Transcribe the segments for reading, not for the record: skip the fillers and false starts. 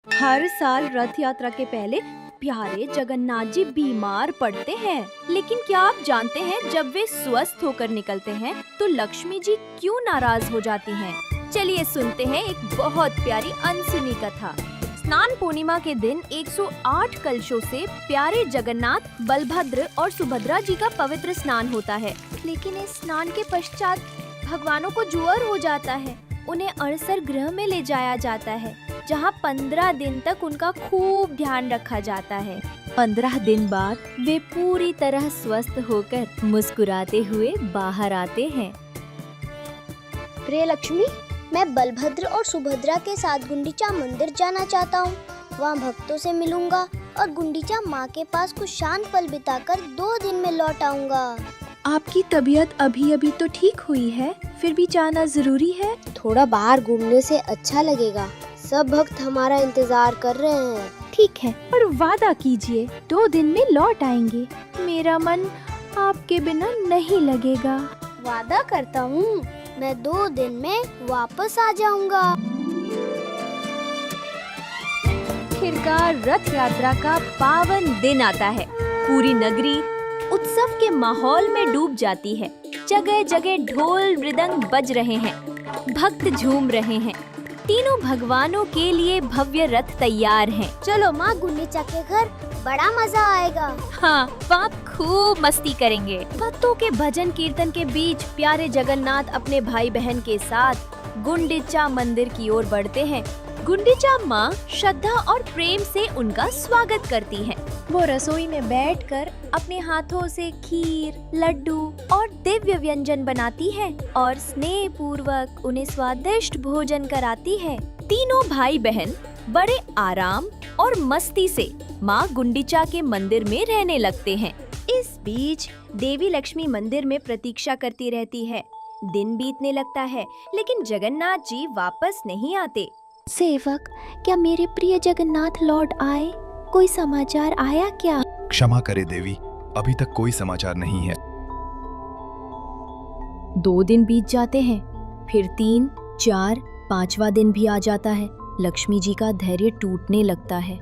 हर साल रथ यात्रा के पहले प्यारे जगन्नाथ जी बीमार पड़ते हैं, लेकिन क्या आप जानते हैं जब वे स्वस्थ होकर निकलते हैं तो लक्ष्मी जी क्यों नाराज हो जाती हैं? चलिए सुनते हैं एक बहुत प्यारी अनसुनी कथा। स्नान पूर्णिमा के दिन 108 कलशों से प्यारे जगन्नाथ, बलभद्र और सुभद्रा जी का पवित्र स्नान होता है। लेकिन इस स्नान के पश्चात भगवानों को ज्वर हो जाता है। उन्हें अड़सर गृह में ले जाया जाता है, जहाँ 15 दिन तक उनका खूब ध्यान रखा जाता है। 15 दिन बाद वे पूरी तरह स्वस्थ होकर मुस्कुराते हुए बाहर आते हैं। प्रिय लक्ष्मी, मैं बलभद्र और सुभद्रा के साथ गुंडीचा मंदिर जाना चाहता हूँ। वहाँ भक्तों से मिलूंगा और गुंडीचा माँ के पास कुछ शांत पल बिताकर 2 दिन में लौट आऊंगा। आपकी तबीयत अभी अभी तो ठीक हुई है, फिर भी जाना जरूरी है। थोड़ा बाहर घूमने से अच्छा लगेगा। सब भक्त हमारा इंतजार कर रहे हैं। ठीक है, पर वादा कीजिए 2 दिन में लौट आएंगे। मेरा मन आपके बिना नहीं लगेगा। वादा करता हूँ, मैं 2 दिन में वापस आ जाऊंगा। आखिरकार रथ यात्रा का पावन दिन आता है। पूरी नगरी उत्सव के माहौल में डूब जाती है। जगह जगह ढोल मृदंग बज रहे हैं, भक्त झूम रहे हैं। तीनों भगवानों के लिए भव्य रथ तैयार हैं। चलो माँ, गुंडीचा के घर बड़ा मजा आएगा। हाँ, आप खूब मस्ती करेंगे। भक्तों के भजन कीर्तन के बीच प्यारे जगन्नाथ अपने भाई बहन के साथ गुंडीचा मंदिर की ओर बढ़ते हैं। गुंडीचा माँ श्रद्धा और प्रेम से उनका स्वागत करती हैं। वो रसोई में बैठकर अपने हाथों से खीर, लड्डू और दिव्य व्यंजन बनाती है और स्नेह पूर्वक उन्हें स्वादिष्ट भोजन कराती है। तीनों भाई बहन बड़े आराम और मस्ती से माँ गुंडीचा के मंदिर में रहने लगते हैं। इस बीच देवी लक्ष्मी मंदिर में प्रतीक्षा करती रहती है। दिन बीतने लगता है, लेकिन जगन्नाथ जी वापस नहीं आते। सेवक, क्या मेरे प्रिय जगन्नाथ लौट आए? कोई समाचार आया क्या? क्षमा करे देवी, अभी तक कोई समाचार नहीं है। 2 दिन बीत जाते हैं, फिर 3, 4, 5वां दिन भी आ जाता है। लक्ष्मी जी का धैर्य टूटने लगता है।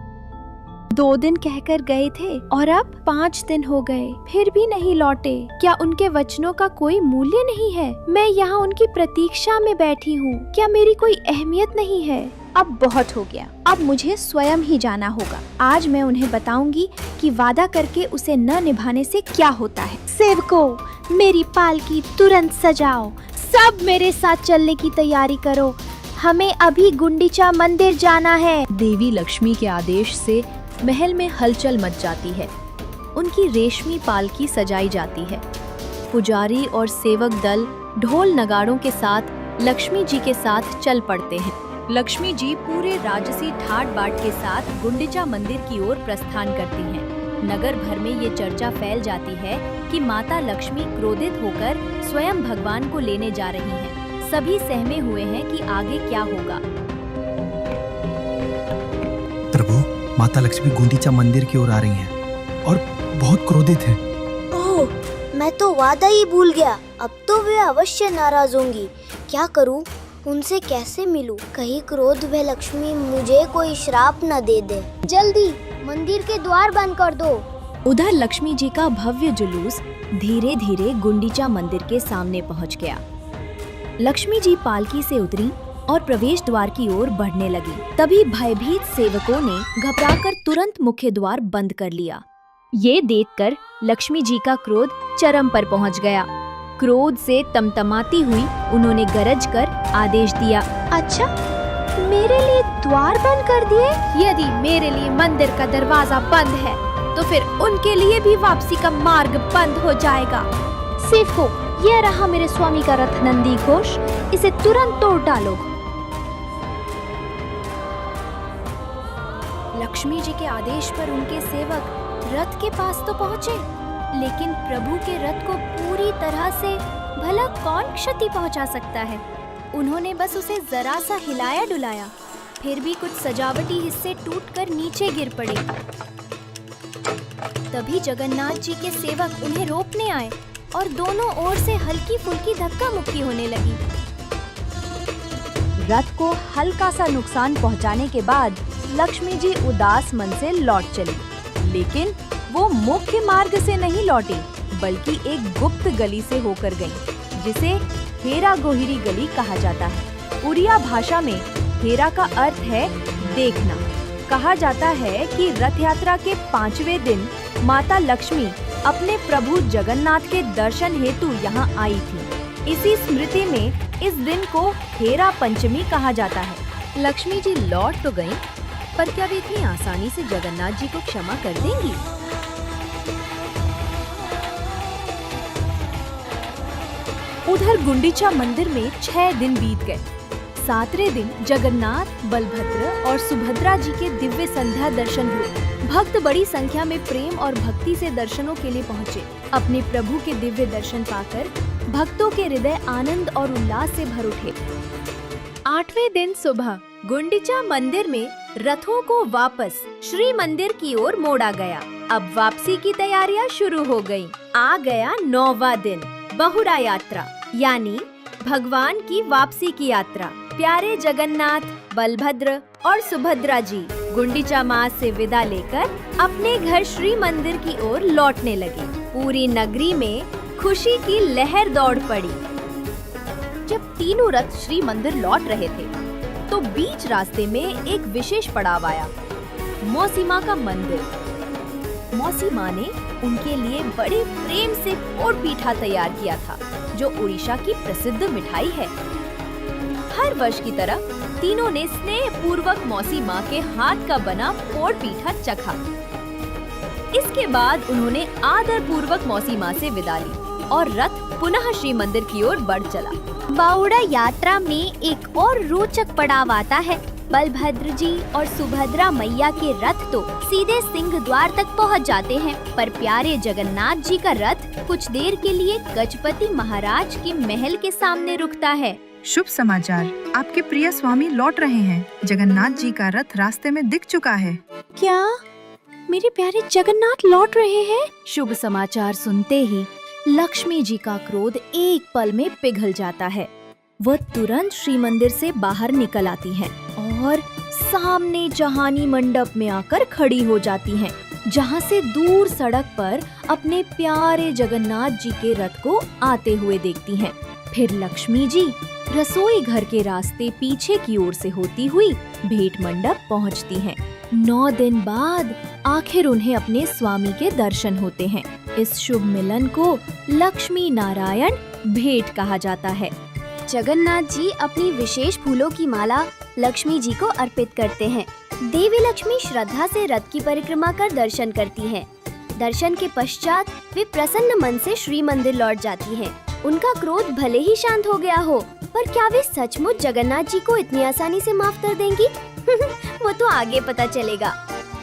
2 दिन कहकर गए थे और अब 5 दिन हो गए, फिर भी नहीं लौटे। क्या उनके वचनों का कोई मूल्य नहीं है? मैं यहाँ उनकी प्रतीक्षा में बैठी हूँ। क्या मेरी कोई अहमियत नहीं है? अब बहुत हो गया, अब मुझे स्वयं ही जाना होगा। आज मैं उन्हें बताऊंगी कि वादा करके उसे न निभाने से क्या होता है। सेवकों, मेरी पालकी तुरंत सजाओ। सब मेरे साथ चलने की तैयारी करो। हमें अभी गुंडीचा मंदिर जाना है। देवी लक्ष्मी के आदेश से महल में हलचल मच जाती है। उनकी रेशमी पालकी सजाई जाती है। पुजारी और सेवक दल ढोल नगाड़ों के साथ लक्ष्मी जी के साथ चल पड़ते हैं। लक्ष्मी जी पूरे राजसी ठाट बाट के साथ गुंडीचा मंदिर की ओर प्रस्थान करती हैं। नगर भर में ये चर्चा फैल जाती है कि माता लक्ष्मी क्रोधित होकर स्वयं भगवान को लेने जा रही हैं। सभी सहमे हुए हैं कि आगे क्या होगा। प्रभु, माता लक्ष्मी गुंडीचा मंदिर की ओर आ रही हैं और बहुत क्रोधित हैं। ओह, मैं तो वादा ही भूल गया। अब तो वे अवश्य नाराज होंगी। क्या करूं? उनसे कैसे मिलूं? कहीं क्रोध में लक्ष्मी मुझे कोई श्राप न दे दे। जल्दी मंदिर के द्वार बंद कर दो। उधर लक्ष्मी जी का भव्य जुलूस धीरे धीरे गुंडीचा मंदिर के सामने पहुंच गया। लक्ष्मी जी पालकी से उतरी और प्रवेश द्वार की ओर बढ़ने लगी। तभी भयभीत सेवकों ने घबराकर तुरंत मुख्य द्वार बंद कर लिया। ये देखकर लक्ष्मी जी का क्रोध चरम पर पहुंच गया। क्रोध से तमतमाती हुई उन्होंने गरज कर आदेश दिया, अच्छा, मेरे लिए द्वार बंद कर दिए? यदि मेरे लिए मंदिर का दरवाजा बंद है, तो फिर उनके लिए भी वापसी का मार्ग बंद हो जाएगा। सेवकों, यह रहा मेरे स्वामी का रथ नंदी घोष, इसे तुरंत तोड़ डालो। लक्ष्मी जी के आदेश पर उनके सेवक रथ के पास तो पहुँचे, लेकिन प्रभु के रथ को पूरी तरह से भला कौन क्षति पहुंचा सकता है? उन्होंने बस उसे जरा सा हिलाया डुलाया, फिर भी कुछ सजावटी हिस्से टूटकर नीचे गिर पड़े। तभी जगन्नाथ जी के सेवक उन्हें रोकने आए और दोनों ओर से हल्की फुल्की धक्का मुक्की होने लगी। रथ को हल्का सा नुकसान पहुंचाने के बाद लक्ष्मी जी उदास मन से लौट चली। लेकिन वो मुख्य मार्ग से नहीं लौटी, बल्कि एक गुप्त गली से होकर गई, जिसे हेरा गोहिरी गली कहा जाता है। उड़िया भाषा में हेरा का अर्थ है देखना। कहा जाता है कि रथ यात्रा के 5वें दिन माता लक्ष्मी अपने प्रभु जगन्नाथ के दर्शन हेतु यहाँ आई थी। इसी स्मृति में इस दिन को हेरा पंचमी कहा जाता है। लक्ष्मी जी लौट तो गईं, पर क्या वे इतनी आसानी से जगन्नाथ जी को क्षमा कर देंगी? उधर गुंडीचा मंदिर में 6 दिन बीत गए। 7वें दिन जगन्नाथ, बलभद्र और सुभद्रा जी के दिव्य संध्या दर्शन हुए। भक्त बड़ी संख्या में प्रेम और भक्ति से दर्शनों के लिए पहुँचे। अपने प्रभु के दिव्य दर्शन पाकर भक्तों के हृदय आनंद और उल्लास से भर उठे। 8वें दिन सुबह गुंडीचा मंदिर में रथों को वापस श्री मंदिर की ओर मोड़ा गया। अब वापसी की तैयारियां शुरू हो गयी। आ गया 9वां दिन, बहुड़ा यात्रा, यानी भगवान की वापसी की यात्रा। प्यारे जगन्नाथ, बलभद्र और सुभद्रा जी गुंडीचा मास से विदा लेकर अपने घर श्री मंदिर की ओर लौटने लगे। पूरी नगरी में खुशी की लहर दौड़ पड़ी। जब तीनों रथ श्री मंदिर लौट रहे थे, तो बीच रास्ते में एक विशेष पड़ाव आया, मौसी माँ का मंदिर। मौसी माँ ने उनके लिए बड़े प्रेम से पोड़ पीठा तैयार किया था, जो उड़ीसा की प्रसिद्ध मिठाई है। हर वर्ष की तरह तीनों ने स्नेह पूर्वक मौसी माँ के हाथ का बना पोड़ पीठा चखा। इसके बाद उन्होंने आदर पूर्वक मौसी माँ से विदा ली और रथ पुनः श्री मंदिर की ओर बढ़ चला। बाउड़ा यात्रा में एक और रोचक पड़ाव आता है। बलभद्र जी और सुभद्रा मैया के रथ तो सीधे सिंह द्वार तक पहुंच जाते हैं, पर प्यारे जगन्नाथ जी का रथ कुछ देर के लिए गजपति महाराज के महल के सामने रुकता है। शुभ समाचार, आपके प्रिय स्वामी लौट रहे हैं। जगन्नाथ जी का रथ रास्ते में दिख चुका है। क्या मेरे प्यारे जगन्नाथ लौट रहे हैं? शुभ समाचार सुनते ही लक्ष्मी जी का क्रोध एक पल में पिघल जाता है। वह तुरंत श्री मंदिर से बाहर निकल आती हैं और सामने जहानी मंडप में आकर खड़ी हो जाती हैं, जहां से दूर सड़क पर अपने प्यारे जगन्नाथ जी के रथ को आते हुए देखती हैं। फिर लक्ष्मी जी रसोई घर के रास्ते पीछे की ओर से होती हुई भेंट मंडप पहुंचती हैं। 9 दिन बाद आखिर उन्हें अपने स्वामी के दर्शन होते हैं। इस शुभ मिलन को लक्ष्मी नारायण भेंट कहा जाता है। जगन्नाथ जी अपनी विशेष फूलों की माला लक्ष्मी जी को अर्पित करते हैं। देवी लक्ष्मी श्रद्धा से रथ की परिक्रमा कर दर्शन करती हैं। दर्शन के पश्चात वे प्रसन्न मन से श्री मंदिर लौट जाती हैं। उनका क्रोध भले ही शांत हो गया हो, पर क्या वे सचमुच जगन्नाथ जी को इतनी आसानी से माफ कर देंगी? वो तो आगे पता चलेगा।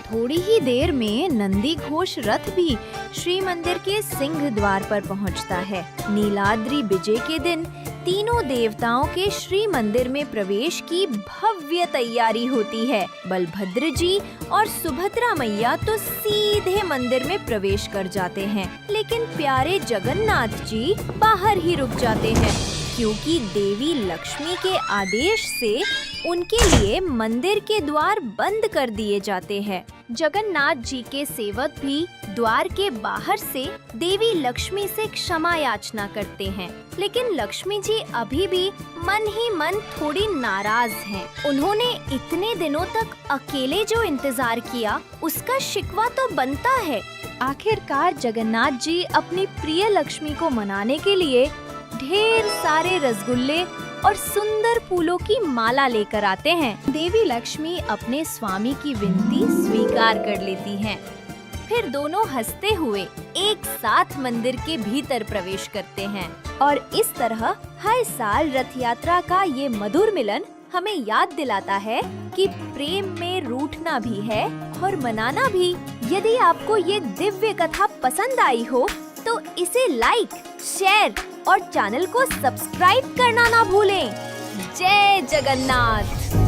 थोड़ी ही देर में नंदी घोष रथ भी श्री मंदिर के सिंह द्वार पर पहुंचता है। नीलाद्रि विजय के दिन तीनों देवताओं के श्री मंदिर में प्रवेश की भव्य तैयारी होती है। बलभद्र जी और सुभद्रा मैया तो सीधे मंदिर में प्रवेश कर जाते हैं, लेकिन प्यारे जगन्नाथ जी बाहर ही रुक जाते हैं, क्योंकि देवी लक्ष्मी के आदेश से उनके लिए मंदिर के द्वार बंद कर दिए जाते हैं। जगन्नाथ जी के सेवक भी द्वार के बाहर से देवी लक्ष्मी से क्षमा याचना करते हैं, लेकिन लक्ष्मी जी अभी भी मन ही मन थोड़ी नाराज हैं। उन्होंने इतने दिनों तक अकेले जो इंतजार किया, उसका शिकवा तो बनता है। आखिरकार जगन्नाथ जी अपनी प्रिय लक्ष्मी को मनाने के लिए ढेर सारे रसगुल्ले और सुंदर फूलों की माला लेकर आते हैं। देवी लक्ष्मी अपने स्वामी की विनती स्वीकार कर लेती हैं। फिर दोनों हंसते हुए एक साथ मंदिर के भीतर प्रवेश करते हैं और इस तरह हर साल रथ यात्रा का ये मधुर मिलन हमें याद दिलाता है कि प्रेम में रूठना भी है और मनाना भी। यदि आपको ये दिव्य कथा पसंद आई हो तो इसे लाइक, शेयर और चैनल को सब्सक्राइब करना ना भूलें। जय जगन्नाथ।